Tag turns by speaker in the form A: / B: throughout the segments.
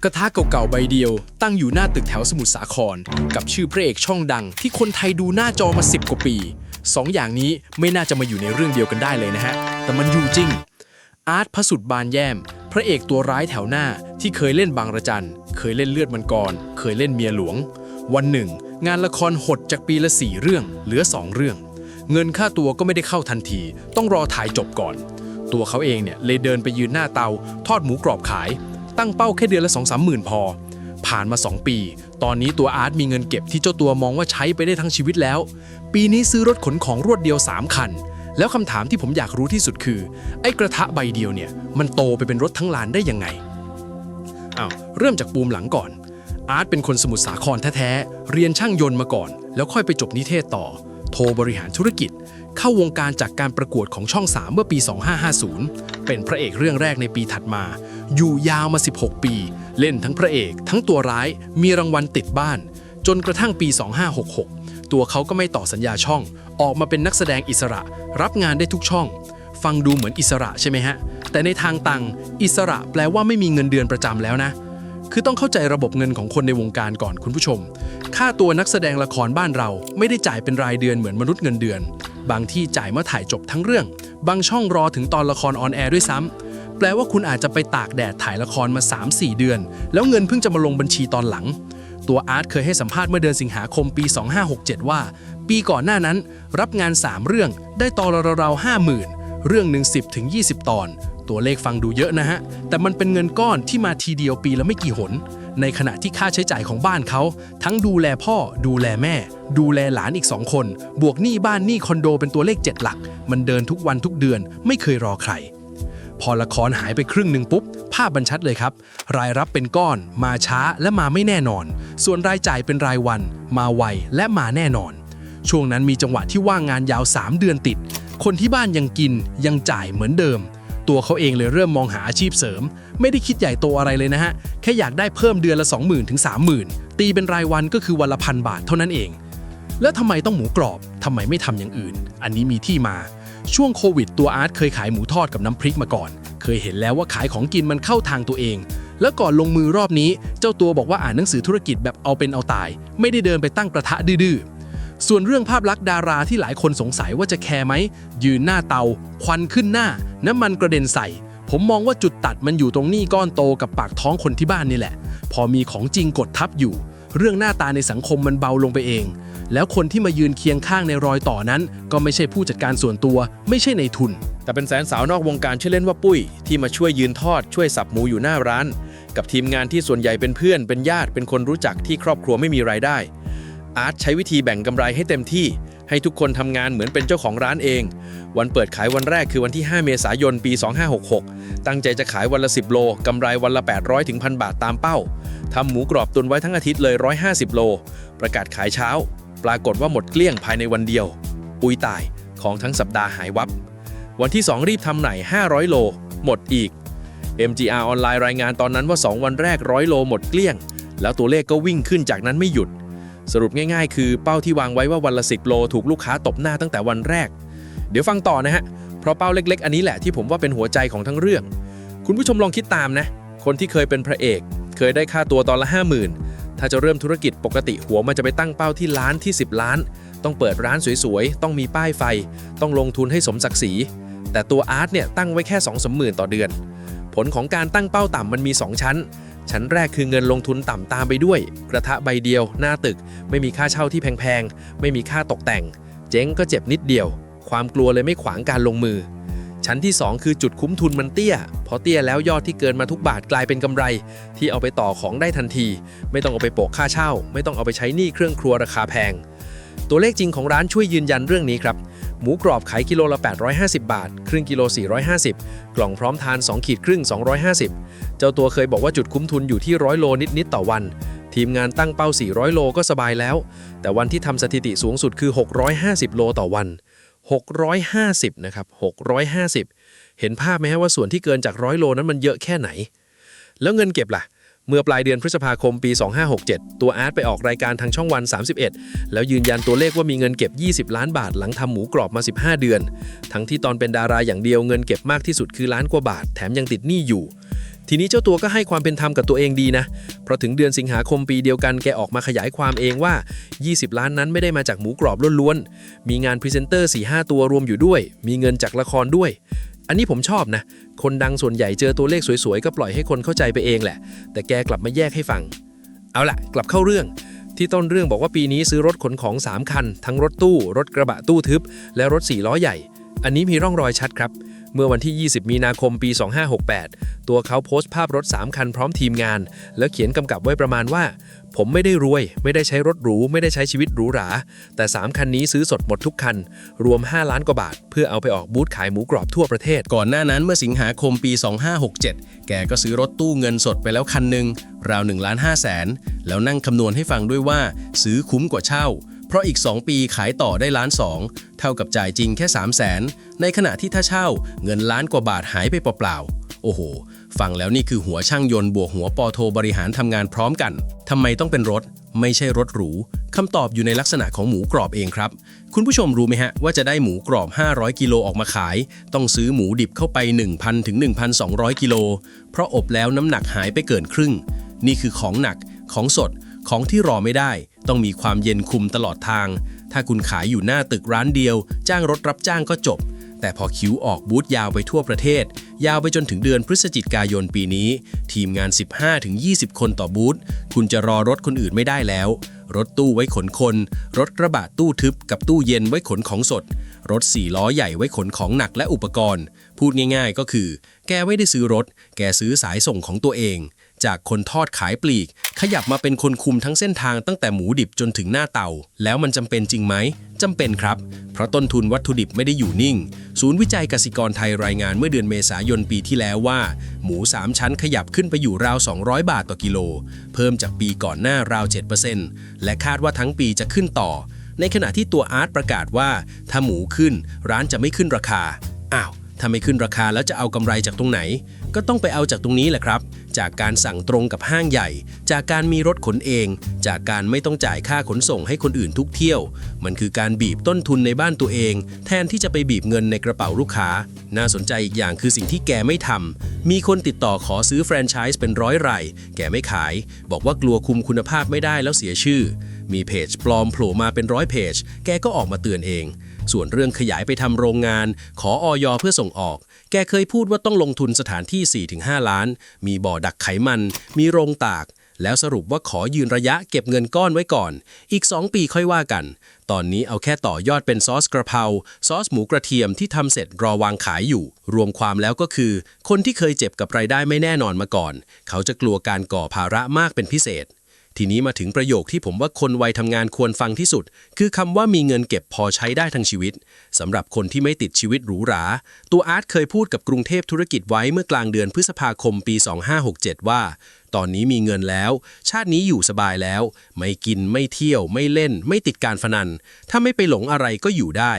A: ระทะเก่าๆใบเดียวตั้งอยู่หน้าตึกแถวสมุทรสาครกับชื่อพระเอกช่องดังที่คนไทยดูหน้าจอมา10 กว่าปี2 อย่างนี้ไม่น่าจะมาอยู่ในเรื่องเดียวกันได้เลยนะฮะแต่มันอยู่จริงอาร์ตพระสุดบานแย้มพระเอกตัวร้ายแถวหน้าที่เคยเล่นบางระจันเคยเล่นเลือดมังกรเคยเล่นเมียหลวงวันหนึ่งงานละครหดจากปีละ4 เรื่องเหลือ2 เรื่องเงินค่าตัวก็ไม่ได้เข้าทันทีต้องรอถ่ายจบก่อนตัวเขาเองเนี่ยเลยเดินไปยืนหน้าเตาทอดหมูกรอบขายตั้งเป้าแค่เดือนละ 2-3 หมื่นพอผ่านมา2 ปีตอนนี้ตัวอาร์ตมีเงินเก็บที่เจ้าตัวมองว่าใช้ไปได้ทั้งชีวิตแล้วปีนี้ซื้อรถขนของรวดเดียว3 คันแล้วคำถามที่ผมอยากรู้ที่สุดคือไอ้กระทะใบเดียวเนี่ยมันโตไปเป็นรถทั้งลานได้ยังไงเริ่มจากปูมหลังก่อนอาร์ตเป็นคนสมุทรสาครแท้ๆเรียนช่างยนต์มาก่อนแล้วค่อยไปจบนิเทศต่อโทบริหารธุรกิจเข้าวงการจากการประกวดของช่อง3เมื่อปี 2550เป็นพระเอกเรื่องแรกในปีถัดมาอยู่ยาวมา16 ปีเล่นทั้งพระเอกทั้งตัวร้ายมีรางวัลติดบ้านจนกระทั่งปี 2566ตัวเขาก็ไม่ต่อสัญญาช่องออกมาเป็นนักแสดงอิสระรับงานได้ทุกช่องฟังดูเหมือนอิสระใช่ไหมฮะแต่ในทางตังอิสระแปลว่าไม่มีเงินเดือนประจำแล้วนะคือต้องเข้าใจระบบเงินของคนในวงการก่อนคุณผู้ชมค่าตัวนักแสดงละครบ้านเราไม่ได้จ่ายเป็นรายเดือนเหมือนมนุษย์เงินเดือนบางที่จ่ายเมื่อถ่ายจบทั้งเรื่องบางช่องรอถึงตอนละครออนแอร์ด้วยซ้ำแปลว่าคุณอาจจะไปตากแดดถ่ายละครมา 3-4 เดือนแล้วเงินเพิ่งจะมาลงบัญชีตอนหลังตัวอาร์ตเคยให้สัมภาษณ์เมื่อเดือนสิงหาคมปี 2567 ว่าปีก่อนหน้านั้นรับงาน3 เรื่องได้ตอนราวๆ 50,000 เรื่องหนึ่ง 10-20 ตอนตัวเลขฟังดูเยอะนะฮะแต่มันเป็นเงินก้อนที่มาทีเดียวปีละไม่กี่หนในขณะที่ค่าใช้จ่ายของบ้านเขาทั้งดูแลพ่อดูแลแม่ดูแลหลานอีก2 คนบวกหนี้บ้านหนี้คอนโดเป็นตัวเลข7 หลักมันเดินทุกวันทุกเดือนไม่เคยรอใครพอละครหายไปครึ่งหนึ่งปุ๊บภาพบรรชัดเลยครับรายรับเป็นก้อนมาช้าและมาไม่แน่นอนส่วนรายจ่ายเป็นรายวันมาไวและมาแน่นอนช่วงนั้นมีจังหวะที่ว่างงานยาว3 เดือนติดคนที่บ้านยังกินยังจ่ายเหมือนเดิมตัวเขาเองเลยเริ่มมองหาอาชีพเสริมไม่ได้คิดใหญ่โตอะไรเลยนะฮะแค่อยากได้เพิ่มเดือนละ 20,000 ถึง 30,000 ตีเป็นรายวันก็คือวันละ1,000 บาทเท่านั้นเองแล้วทำไมต้องหมูกรอบทำไมไม่ทำอย่างอื่นอันนี้มีที่มาช่วงโควิดตัวอาร์ตเคยขายหมูทอดกับน้ำพริกมาก่อนเคยเห็นแล้วว่าขายของกินมันเข้าทางตัวเองแล้วก่อนลงมือรอบนี้เจ้าตัวบอกว่าอ่านหนังสือธุรกิจแบบเอาเป็นเอาตายไม่ได้เดินไปตั้งกระทะดื้อส่วนเรื่องภาพลักษณ์ดาราที่หลายคนสงสัยว่าจะแคร์ไหมยืนหน้าเตาควันขึ้นหน้าน้ำมันกระเด็นใส่ผมมองว่าจุดตัดมันอยู่ตรงหนี้ก้อนโตกับปากท้องคนที่บ้านนี่แหละพอมีของจริงกดทับอยู่เรื่องหน้าตาในสังคมมันเบาลงไปเองแล้วคนที่มายืนเคียงข้างในรอยต่อนั้นก็ไม่ใช่ผู้จัดการส่วนตัวไม่ใช่ในทุนแต่เป็นแสนสาวนอกวงการชื่อเล่นว่าปุ้ยที่มาช่วยยืนทอดช่วยสับหมูอยู่หน้าร้านกับทีมงานที่ส่วนใหญ่เป็นเพื่อนเป็นญาติเป็นคนรู้จักที่ครอบครัวไม่มีรายได้อาร์ตใช้วิธีแบ่งกำไรให้เต็มที่ให้ทุกคนทำงานเหมือนเป็นเจ้าของร้านเองวันเปิดขายวันแรกคือวันที่5 เมษายนปี 2566ตั้งใจจะขายวันละ10 โลกำไรวันละ800 ถึง 1,000 บาทตามเป้าทำหมูกรอบตุนไว้ทั้งอาทิตย์เลย150 โลประกาศขายเช้าปรากฏว่าหมดเกลี้ยงภายในวันเดียวปุยตายของทั้งสัปดาห์หายวับวันที่2รีบทำไหน500 โลหมดอีก MGR ออนไลน์รายงานตอนนั้นว่า2 วันแรก100 โลหมดเกลี้ยงแล้วตัวเลขก็วิ่งขึ้นจากนั้นไม่หยุดสรุปง่ายๆคือเป้าที่วางไว้ว่าวันละ10 โลถูกลูกค้าตบหน้าตั้งแต่วันแรกเดี๋ยวฟังต่อนะฮะเพราะเป้าเล็กๆอันนี้แหละที่ผมว่าเป็นหัวใจของทั้งเรื่องคุณผู้ชมลองคิดตามนะคนที่เคยเป็นพระเอกเคยได้ค่าตัวตอนละ 50,000 ถ้าจะเริ่มธุรกิจปกติหัวมันจะไปตั้งเป้าที่ล้านที่10 ล้านต้องเปิดร้านสวยๆต้องมีป้ายไฟต้องลงทุนให้สมศักดิ์ศรีแต่ตัวอาร์ตเนี่ยตั้งไว้แค่ 2-3 หมื่นต่อเดือนผลของการตั้งเป้าต่ำมันมี2 ชั้นแรกคือเงินลงทุนต่ำตามไปด้วยกระทะใบเดียวหน้าตึกไม่มีค่าเช่าที่แพงๆไม่มีค่าตกแต่งเจ๊งก็เจ็บนิดเดียวความกลัวเลยไม่ขวางการลงมือชั้นที่2คือจุดคุ้มทุนมันเตี้ยพอเตี้ยแล้วยอดที่เกินมาทุกบาทกลายเป็นกำไรที่เอาไปต่อของได้ทันทีไม่ต้องเอาไปโปะค่าเช่าไม่ต้องเอาไปใช้หนี้เครื่องครัวราคาแพงตัวเลขจริงของร้านช่วยยืนยันเรื่องนี้ครับหมูกรอบขายกิโลละ850 บาทครึ่งกิโล450กล่องพร้อมทาน2 ขีดครึ่ง250เจ้าตัวเคยบอกว่าจุดคุ้มทุนอยู่ที่100 โลนิดๆต่อวันทีมงานตั้งเป้า400 โลก็สบายแล้วแต่วันที่ทำสถิติสูงสุดคือ650 โลต่อวัน650นะครับ650เห็นภาพไหมฮะว่าส่วนที่เกินจาก100 โลนั้นมันเยอะแค่ไหนแล้วเงินเก็บล่ะเมื่อปลายเดือนพฤษภาคมปี 2567ตัวอาร์ตไปออกรายการทางช่องวัน31แล้วยืนยันตัวเลขว่ามีเงินเก็บ20 ล้านบาทหลังทำหมูกรอบมา15 เดือนทั้งที่ตอนเป็นดาราอย่างเดียวเงินเก็บมากที่สุดคือ1,000,000 กว่าบาทแถมยังติดหนี้อยู่
B: ทีนี้เจ้าตัวก็ให้ความเป็นธรรมกับตัวเองดีนะเพราะถึงเดือนสิงหาคมปีเดียวกันแกออกมาขยายความเองว่า20 ล้านนั้นไม่ได้มาจากหมูกรอบล้วนๆมีงานพรีเซนเตอร์ 4-5 ตัวรวมอยู่ด้วยมีเงินจากละครด้วยอันนี้ผมชอบนะคนดังส่วนใหญ่เจอตัวเลขสวยๆก็ปล่อยให้คนเข้าใจไปเองแหละแต่แกกลับมาแยกให้ฟังเอาล่ะกลับเข้าเรื่องที่ต้นเรื่องบอกว่าปีนี้ซื้อรถขนของ3คันทั้งรถตู้รถกระบะตู้ทึบและรถ4ล้อใหญ่อันนี้มีร่องรอยชัดครับเมื่อวันที่ 20 มีนาคม ปี 2568 ตัวเขาโพสต์ภาพรถ3คันพร้อมทีมงานแล้วเขียนกำกับไว้ประมาณว่าผมไม่ได้รวยไม่ได้ใช้รถหรูไม่ได้ใช้ชีวิตหรูหราแต่3คันนี้ซื้อสดหมดทุกคันรวม5 ล้านกว่าบาทเพื่อเอาไปออกบูธขายหมูกรอบทั่วประเทศ
A: ก่อนหน้านั้นเมื่อสิงหาคมปี 2567 แกก็ซื้อรถตู้เงินสดไปแล้วคันหนึ่งราว 1.5 แสนแล้วนั่งคำนวณให้ฟังด้วยว่าซื้อคุ้มกว่าเช่าเพราะอีก2ปีขายต่อได้1.2 ล้านเท่ากับจ่ายจริงแค่3 แสนในขณะที่ถ้าเช่าเงินล้านกว่าบาทหายไปเปล่าๆโอ้โหฟังแล้วนี่คือหัวช่างยนต์บวกหัวปอโทบริหารทำงานพร้อมกันทำไมต้องเป็นรถไม่ใช่รถหรูคำตอบอยู่ในลักษณะของหมูกรอบเองครับคุณผู้ชมรู้ไหมฮะว่าจะได้หมูกรอบ500กิโลออกมาขายต้องซื้อหมูดิบเข้าไป 1,000 ถึง 1,200 กิโลเพราะอบแล้วน้ำหนักหายไปเกินครึ่งนี่คือของหนักของสดของที่รอไม่ได้ต้องมีความเย็นคุมตลอดทางถ้าคุณขายอยู่หน้าตึกร้านเดียวจ้างรถรับจ้างก็จบแต่พอคิวออกบูธยาวไปทั่วประเทศยาวไปจนถึงเดือนพฤศจิกายนปีนี้ทีมงาน 15-20 คนต่อบูธคุณจะรอรถคนอื่นไม่ได้แล้วรถตู้ไว้ขนคนรถกระบะตู้ทึบกับตู้เย็นไว้ขนของสดรถ4ล้อใหญ่ไว้ขนของหนักและอุปกรณ์พูดง่ายๆก็คือแกไม่ได้ซื้อรถแกซื้อสายส่งของตัวเองจากคนทอดขายปลีกขยับมาเป็นคนคุมทั้งเส้นทางตั้งแต่หมูดิบจนถึงหน้าเตาแล้วมันจำเป็นจริงไหมจำเป็นครับเพราะต้นทุนวัตถุดิบไม่ได้อยู่นิ่งศูนย์วิจัยกสิกรไทยรายงานเมื่อเดือนเมษายนปีที่แล้วว่าหมู3ชั้นขยับขึ้นไปอยู่ราว200 บาทต่อกิโลเพิ่มจากปีก่อนหน้าราว 7% และคาดว่าทั้งปีจะขึ้นต่อในขณะที่ตัวอาร์ตประกาศว่าถ้าหมูขึ้นร้านจะไม่ขึ้นราคาอ้าวถ้าไม่ขึ้นราคาแล้วจะเอากำไรจากตรงไหนก็ต้องไปเอาจากตรงนี้แหละครับจากการสั่งตรงกับห้างใหญ่จากการมีรถขนเองจากการไม่ต้องจ่ายค่าขนส่งให้คนอื่นทุกเที่ยวมันคือการบีบต้นทุนในบ้านตัวเองแทนที่จะไปบีบเงินในกระเป๋าลูกค้าน่าสนใจอีกอย่างคือสิ่งที่แกไม่ทำมีคนติดต่อขอซื้อแฟรนไชส์เป็น100 รายแกไม่ขายบอกว่ากลัวคุมคุณภาพไม่ได้แล้วเสียชื่อมีเพจปลอมโผล่มาเป็น100 เพจแกก็ออกมาเตือนเองส่วนเรื่องขยายไปทำโรงงานขออย.เพื่อส่งออกแกเคยพูดว่าต้องลงทุนสถานที่ 4-5 ล้านมีบ่อดักไขมันมีโรงตากแล้วสรุปว่าขอยืนระยะเก็บเงินก้อนไว้ก่อนอีก2 ปีค่อยว่ากันตอนนี้เอาแค่ต่อยอดเป็นซอสกระเพราซอสหมูกระเทียมที่ทำเสร็จรอวางขายอยู่รวมความแล้วก็คือคนที่เคยเจ็บกับรายได้ไม่แน่นอนมาก่อนเขาจะกลัวการก่อภาระมากเป็นพิเศษทีนี้มาถึงประโยคที่ผมว่าคนวัยทำงานควรฟังที่สุดคือคำว่ามีเงินเก็บพอใช้ได้ทั้งชีวิตสำหรับคนที่ไม่ติดชีวิตหรูหราตัวอาร์ตเคยพูดกับกรุงเทพธุรกิจไว้เมื่อกลางเดือนพฤษภาคมปี 2567 ว่าตอนนี้มีเงินแล้วชาตินี้อยู่สบายแล้วไม่กินไม่เที่ยวไม่เล่นไม่ติดการพนันถ้าไม่ไปหลงอะไรก็อยู่ได้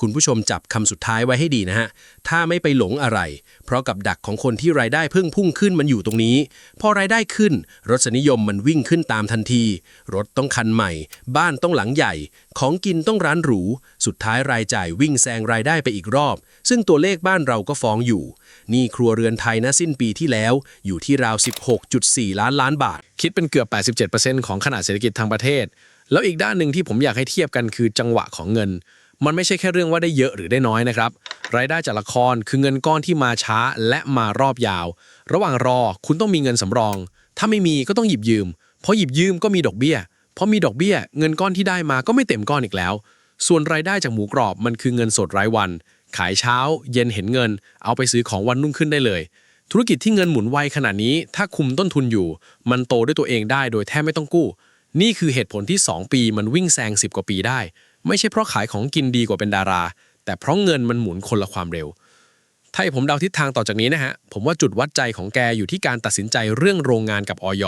A: คุณผู้ชมจับคำสุดท้ายไว้ให้ดีนะฮะถ้าไม่ไปหลงอะไรเพราะกับดักของคนที่รายได้เพิ่งพุ่งขึ้นมันอยู่ตรงนี้พอรายได้ขึ้นรสนิยมมันวิ่งขึ้นตามทันทีรถต้องคันใหม่บ้านต้องหลังใหญ่ของกินต้องร้านหรูสุดท้ายรายจ่ายวิ่งแซงรายได้ไปอีกรอบซึ่งตัวเลขบ้านเราก็ฟ้องอยู่นี่ครัวเรือนไทยนะสิ้นปีที่แล้วอยู่ที่ราว 16.4 ล้านบาท
B: คิดเป็นเกือบ 87% ของขนาดเศรษฐกิจทางประเทศแล้วอีกด้านหนึ่งที่ผมอยากให้เทียบกันคือจังหวะของเงินมันไม่ใช่แค่เรื่องว่าได้เยอะหรือได้น้อยนะครับรายได้จากละครคือเงินก้อนที่มาช้าและมารอบยาวระหว่างรอคุณต้องมีเงินสำรองถ้าไม่มีก็ต้องหยิบยืมเพราะหยิบยืมก็มีดอกเบี้ยเพราะมีดอกเบี้ยเงินก้อนที่ได้มาก็ไม่เต็มก้อนอีกแล้วส่วนรายได้จากหมูกรอบมันคือเงินสดรายวันขายเช้าเย็นเห็นเงินเอาไปซื้อของวันรุ่งขึ้นได้เลยธุรกิจที่เงินหมุนไวขนาดนี้ถ้าคุมต้นทุนอยู่มันโตด้วยตัวเองได้โดยแทบไม่ต้องกู้นี่คือเหตุผลที่2 ปีมันวิ่งแซง10 กว่าปีได้ไม่ใช่เพราะขายของกินดีกว่าเป็นดาราแต่เพราะเงินมันหมุนคนละความเร็วถ้าให้ผมเดาทิศทางต่อจากนี้นะฮะผมว่าจุดวัดใจของแกอยู่ที่การตัดสินใจเรื่องโรงงานกับอย.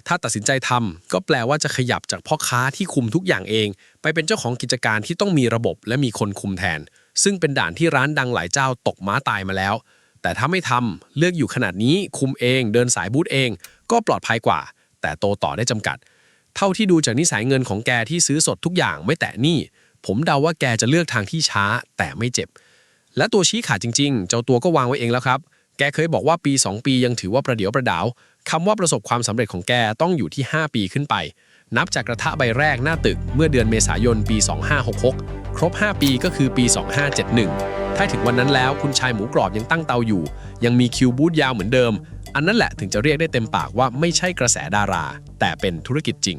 B: ถ้าตัดสินใจทำก็แปลว่าจะขยับจากพ่อค้าที่คุมทุกอย่างเองไปเป็นเจ้าของกิจการที่ต้องมีระบบและมีคนคุมแทนซึ่งเป็นด่านที่ร้านดังหลายเจ้าตกม้าตายมาแล้วแต่ถ้าไม่ทำเลือกอยู่ขนาดนี้คุมเองเดินสายบูธเองก็ปลอดภัยกว่าแต่โตต่อได้จำกัดเท่าที่ดูจากนิสัยเงินของแกที่ซื้อสดทุกอย่างไม่แตะหนี้ผมเดาว่าแกจะเลือกทางที่ช้าแต่ไม่เจ็บและตัวชี้ขาดจริงๆเจ้าตัวก็วางไว้เองแล้วครับ แกเคยบอกว่าปี 2 ปียังถือว่าประเดี๋ยวประดาวคำว่าประสบความสำเร็จของแกต้องอยู่ที่ 5 ปีขึ้นไป นับจากกระทะใบแรกหน้าตึกเมื่อเดือนเมษายนปี 2566 ครบ 5 ปีก็คือปี 2571 ถ้าถึงวันนั้นแล้วคุณชายหมูกรอบยังตั้งเตาอยู่ ยังมีคิวบูธยาวเหมือนเดิม อันนั้นแหละถึงจะเรียกได้เต็มปากว่าไม่ใช่กระแสดารา แต่เป็นธุรกิจจริง